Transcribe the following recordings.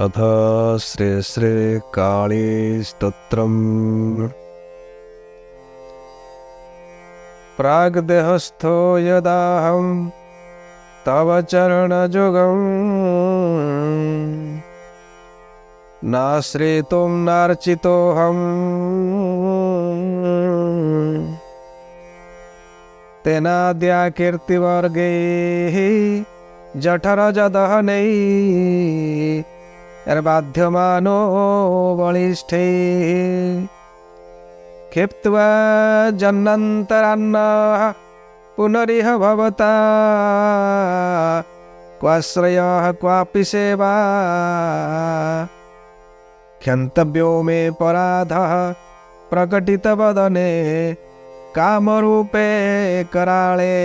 अथ श्री श्री काली स्तोत्रम्। प्राग्देहस्थो यदाहं तव चरणजुगम् नाश्रितुं नार्चितोऽहम् तेनाद्या कीर्तिवर्गैः जठरजदहनैः बाध्यमानो बलिष्ठैः क्षिप्त्वा जन्मन्तरान्नः पुनरिह भवता क्वाश्रयः क्वापि सेवा क्षन्तव्यो मे पराधः प्रकटितवदने कामरूपे कराळे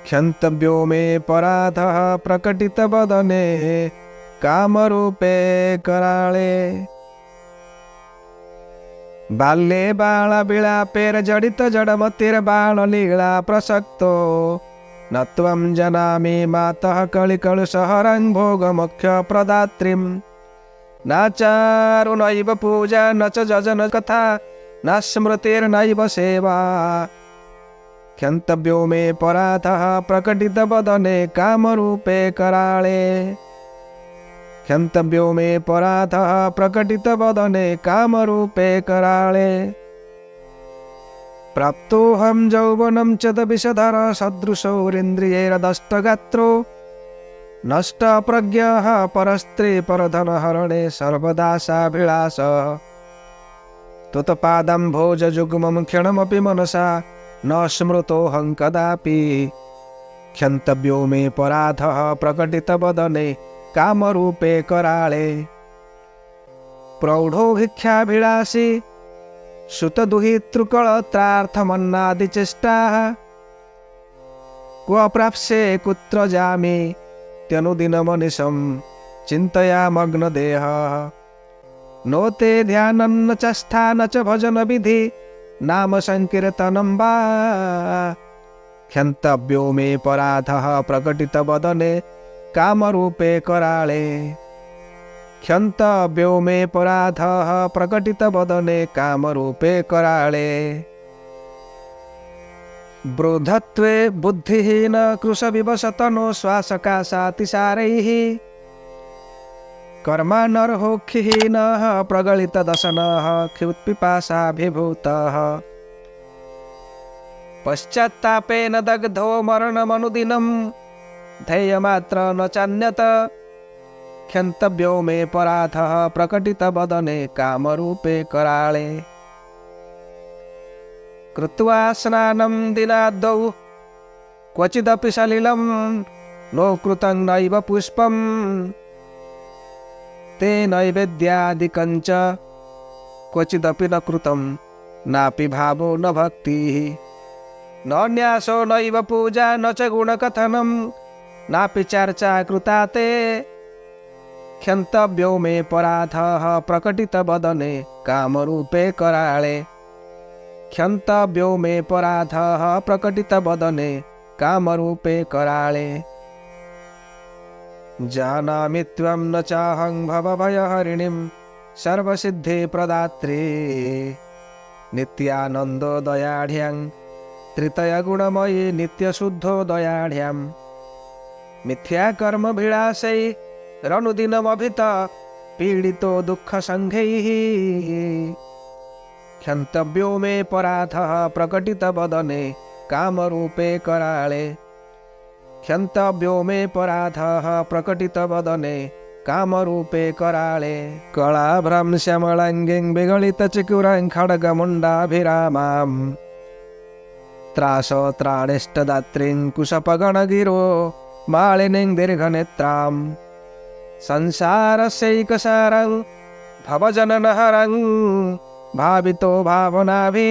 क्षन्तव्यो मे पराधः प्रकटितवदने कामरूपे कराळे बाल्ये बालविलापेर्जडित जडमतिर्बाललीला प्रसक्तो न त्वं जनामि मातः कलिकलुषहरं भोगमोक्षप्रदात्रीं नाचारु नैव पूजा न च जजन कथा न स्मृतिर्नैव सेवा क्षन्तव्यो मे पराधः प्रकटितवदने कामरूपे कराळे क्षन्तव्यो मे पराधः प्रकटितवदने कामरूपे कराळे प्राप्तोऽहं यौवनं चदविषधर सदृशौरिन्द्रियैरदष्टगात्रो नष्टप्रज्ञः परस्त्री परधनहरणे सर्वदासाभिलाष त्वत्पादं भोजयुग्मं क्षणमपि मनसा न स्मृतोऽहं कदापि क्षन्तव्यो मे पराधः प्रकटितवदने कामरूपे कराळे प्रौढो भिक्षाभिलाषी सुतदुहितृकळत्रार्थमन्नादिचेष्टाः क्व प्राप्स्ये कुत्र जामि त्यनुदिनमनिशं चिन्तयामग्नदेहः नो ते ध्यानं न चष्टा न च भजनविधि नाम संकीर्तनं वा क्षन्तव्यो मे पराधः प्रकटितवदने कामरूपे कराळे क्षन्तव्यो मे पराधः प्रकटितवदने कामरूपे कराळे वृद्धत्वे बुद्धिहीन कृशविवशतनो श्वासकाशातिसारैः कर्मानर्होक्षिहीनः प्रगलितदशनः क्षुत्पिपासाभिभूतः पश्चात्तापेन दग्धो मरणमनुदिनं ध्येयमात्र न चान्यत क्षन्तव्यो मे पराधः प्रकटितवदने कामरूपे कराळे कृत्वा स्नानं दिनाद्वौ क्वचिदपि सलिलं नो कृतं नैव पुष्पं ते नैवेद्यादिकं च क्वचिदपि न कृतं नापि भावो न भक्तिः न न्यासो नैव पूजा न च गुणकथनं नापि चर्चा कृता ते क्षन्तव्यो मे पराधः प्रकटितवदने कामरूपे कराळे क्षन्तव्यो मे पराधः प्रकटितवदने कामरूपे कराळे जानामि त्वं न चाहं भवभयहरिणीं सर्वसिद्धिप्रदात्री नित्यानन्दोदयाढ्यां त्रितयगुणमयी नित्यशुद्धोदयाढ्यां मिथ्याकर्मभिलाषैरनुदिनमभित पीडितो दुःखसङ्घैः क्षन्तव्यो मे पराधः प्रकटितवदने कामरूपे कराळे क्षन्तव्यो मे पराधः प्रकटितवदने कामरूपे कराळे कलाभ्रंश्यामलाङ्गीं विगलितचिकुरां खड्गमुण्डाभिरामां त्रासत्राणिष्टदात्रीं कुशपगणगिरो मालिनीं दीर्घनेत्रां संसारस्यैकसारं भवजननहरं भावितो भावनाभिः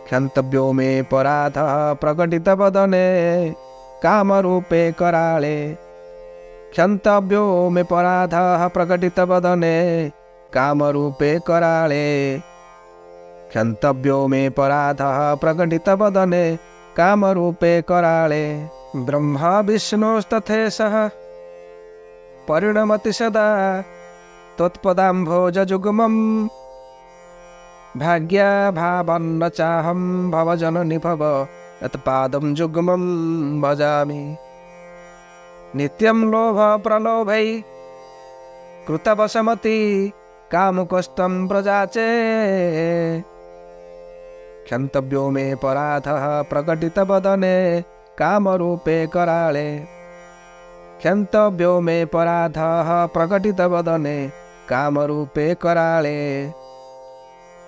क्षन्तव्यो मे पराधः प्रकटितवदने कामरूपे कराळे क्षन्तव्यो मे पराधः प्रकटितवदने कामरूपे कराळे क्षन्तव्यो मे पराधः प्रकटितवदने कामरूपे कराळे। ब्रह्मा विष्णोस्तथेशः परिणमति सदा त्वत्पदाम्भोजजुग्मम् भाग्याभावन्न चाहं भवजननि भव यत्पादं जुग्मं भजामि। नित्यं लोभ प्रलोभै कृतवशमति कामुकस्तं प्रजाचे क्षन्तव्यो मे पराधः प्रकटितवदने कामरूपे कराळे। क्षन्तव्यो मे पराधः प्रकटितवदने कामरूपे कराळे।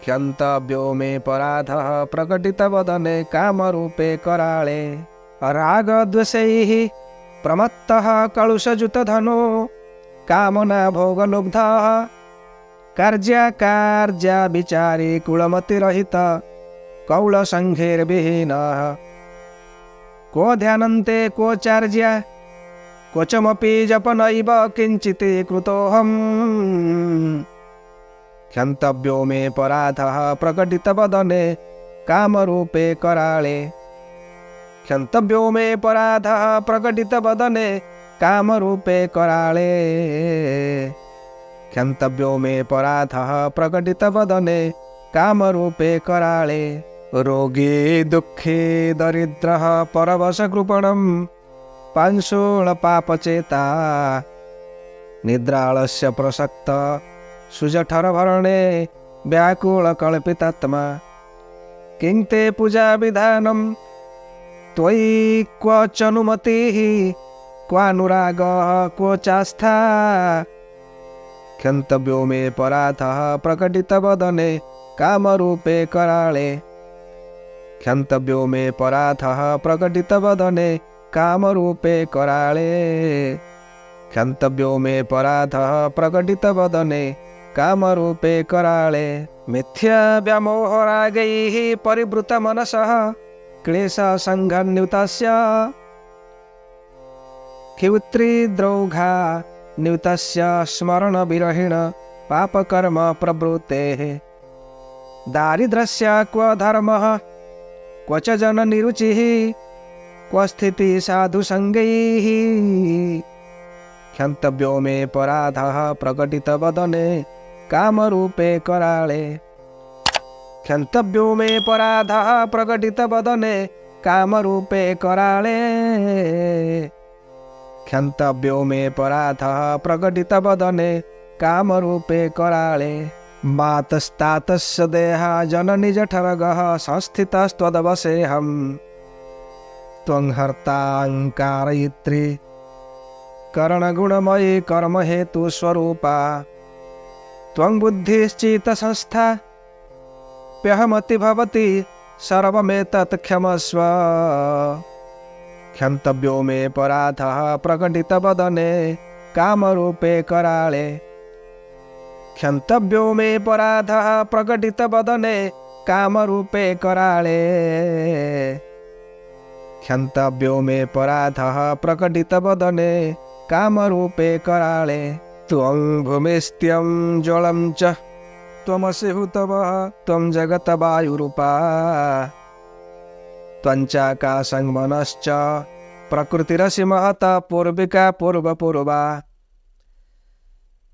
क्षन्तव्यो मे पराधः प्रकटितवदने कामरूपे कराळे। रागद्वेषैः प्रमत्तः कलुषजुतधनो कामना भोगलुब्धः कार्याकार्याविचारी कुलमतिरहित कौलसङ्घैर्विहीनः। को ध्यानन्ते को चार्या क्वचमपि जपनैव किञ्चित् कृतोऽहम्। क्षन्तव्यो मे पराधः प्रकटितवदने कामरूपे कराळे। क्षन्तव्यो मे पराधः प्रकटितवदने कामरूपे कराळे। क्षन्तव्यो मे पराधः प्रकटितवदने कामरूपे कराळे। रोगी दुःखी दरिद्रः परवशकृपणं पांशुलपापचेता निद्रालस्य प्रसक्त सुजठरभरणे व्याकुलकल्पितात्मा। किं ते पूजाविधानं त्वयि क्वचनुमतिः क्वानुरागः क्व चास्था। क्षन्तव्यो मे पराधः प्रकटितवदने कामरूपे कराळे। क्षन्तव्यो मे पराधः प्रकटितवदने कामरूपे कराळे। क्षन्तव्यो मे पराधः प्रकटितवदने कामरूपे कराळे। मिथ्या व्यामोहरागैः परिवृतमनसः क्लेशसङ्घन्युतस्य क्षिवृत्रिद्रौघा न्युतस्य स्मरणविरहिण पापकर्म प्रवृत्तेः। दारिद्र्यस्य क्व धर्मः क्व च जननिरुचिः क्व स्थितिः साधुसङ्गैः। क्षन्तव्यो मे पराधः प्रकटितवदने कामरूपे कराळे। क्षन्तव्यो मे पराधः प्रकटितवदने कामरूपे कराळे। क्षन्तव्यो मे पराधः प्रकटितवदने कामरूपे कराळे। मातस्तातस्य देहा जननि जठरगः संस्थितस्त्वदवशेऽहम्। त्वं हर्ताङ्कारयित्री करणगुणमयी कर्महेतुस्वरूपा। त्वं बुद्धिश्चित्तसंस्था प्यहमति भवति सर्वमेतत् क्षमस्व। क्षन्तव्यो मे पराधः प्रकटितवदने कामरूपे कराळे। क्षन्तव्यो मे पराधः प्रकटितवदने कामरूपे कराळे। क्षन्तव्यो मे पराधः प्रकटितवदने कामरूपे कराळे। त्वं भूमिस्त्यं जलं च त्वमसि हुतवः त्वं जगतवायुरूपा। त्वं चाकाशं मनश्च प्रकृतिरसि महता पूर्विका पूर्वपूर्वा।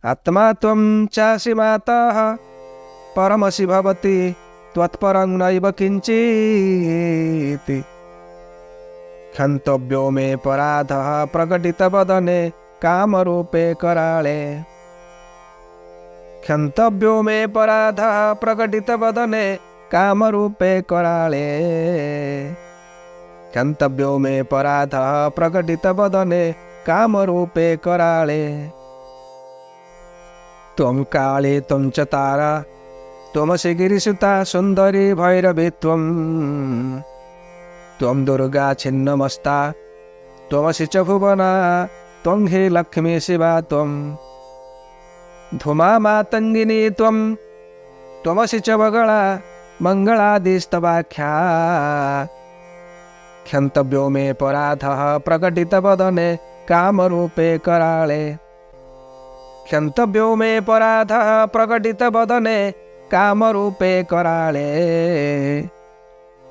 आत्मा त्वं चासि मातः परमसि भवति त्वत्परं नैव किञ्चित्। क्षन्तव्यो मे पराधः प्रकटितवदने कामरूपे कराळे। क्षन्तव्यो मे पराधः प्रकटितवदने कामरूपे कराळे। क्षन्तव्यो मे पराधः प्रकटितवदने कामरूपे कराळे। त्वं काली त्वं च तारा त्वमसि गिरिसुता सुन्दरी भैरवी त्वं। त्वं दुर्गा छिन्नमस्ता त्वमसि च भुवना त्वं हि लक्ष्मी शिवा त्वं। धूमा मातङ्गिनी त्वं त्वमसि च बगला मङ्गलादिस्तवाख्या। क्षन्तव्यो मे पराधः प्रकटितवदने कामरूपे कराळे। क्षन्तव्यो मे पराधः प्रकटितवदने कामरूपे कराळे।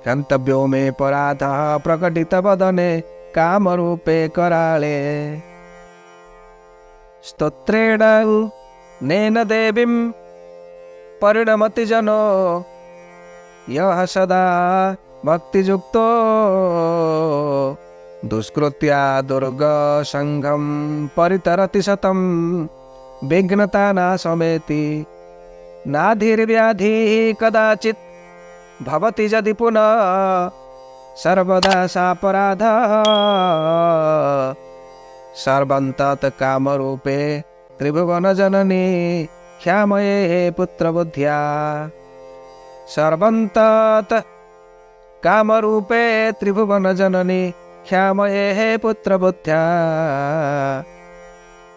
क्षन्तव्यो मे पराधः प्रकटितवदने कामरूपे कराळे स्तोत्रेण नेन देवीं परिणमति जनो यः सदा भक्तियुक्तो दुष्कृत्या दुर्गसङ्घं परितरति शतं विघ्नतानाशमेति नाधिर्व्याधिः कदाचित् भवति यदि पुनः सर्वदा सापराधः सर्वन्तत् कामरूपे त्रिभुवनजननी ख्यामये पुत्रबुद्ध्या सर्वन्तत् कामरूपे त्रिभुवनजननी ख्यामये पुत्रबुद्ध्या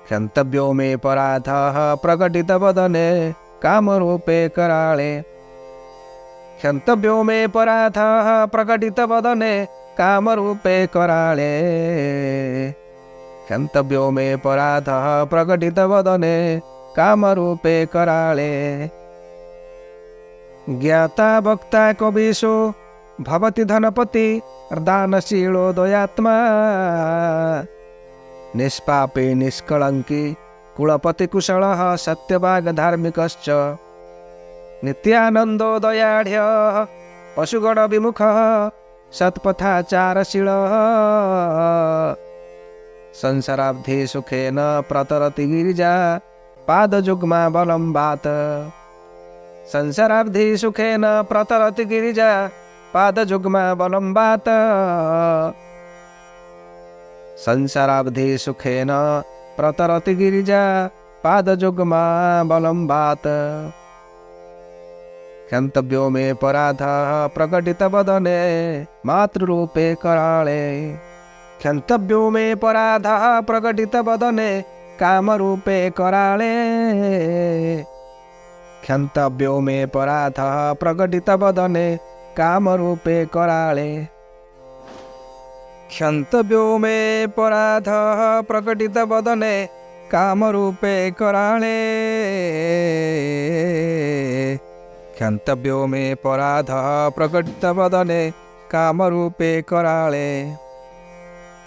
क्षन्तव्यो मे पराधः प्रकटितवदने कामरूपे कराळे क्षन्तव्यो मे पराधः प्रकटितवदने कामरूपे कराळे क्षन्तव्यो मे पराधः प्रकटितवदने कामरूपे कराळे ज्ञाता वक्ता कविषु भवति धनपति दानशीलो दयात्मा निष्पापे निष्कलङ्की कुलपति कुशलः सत्यवाग् धार्मिकश्च नित्यानन्दो दयाढ्यः पशुगण विमुखः सत्पथाचारशीलः संसाराब्धि सुखेन प्रतरति गिरिजा पादजुग्मावलम्बात् संसाराब्धि सुखेन प्रतरति गिरिजा पादजुग्मावलम्बात् संसाराब्धि सुखेन प्रतरति गिरिजा पादजुग्मावलम्बात् क्षन्तव्यो मे पराधः प्रकटितवदने मातृरूपे कराळे क्षन्तव्यो मे पराधः प्रकटितवदने कामरूपे कराळे क्षन्तव्यो मे पराधः प्रकटितवदने कामरूपे कराळे क्षन्तव्यो मे पराधः प्रकटितवदने कामरूपे कराळे क्षन्तव्यो मे पराधः प्रकटितवदने कामरूपे कराळे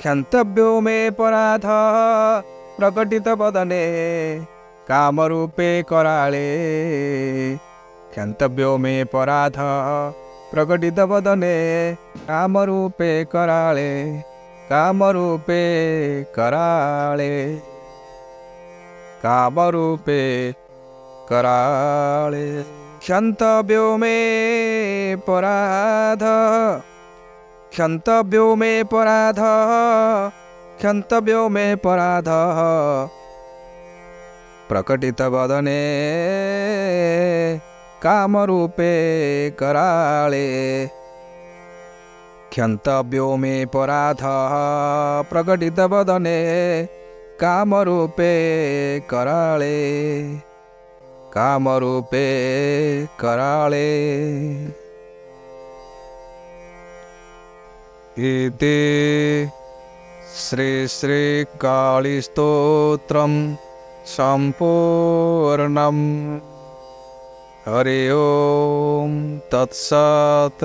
क्षन्तव्यो मे पराधः प्रकटितवदने कामरूपे कराळे क्षन्तव्यो मे पराधः प्रकटितवदने कामरूपे कराळे कामरूपे कराळे कामरूपे कराळे क्षन्तव्यो मे पराधः क्षन्तव्यो मे पराधः क्षन्तव्यो मे पराधः प्रकटितवदने कामरूपे कराळे क्षन्तव्यो मे पराधः प्रकटितवदने कामरूपे कराळे कामरूपे कराळे इति श्रीकाळीस्तोत्रं सम्पूर्णम् हरि ओम तत्सत्।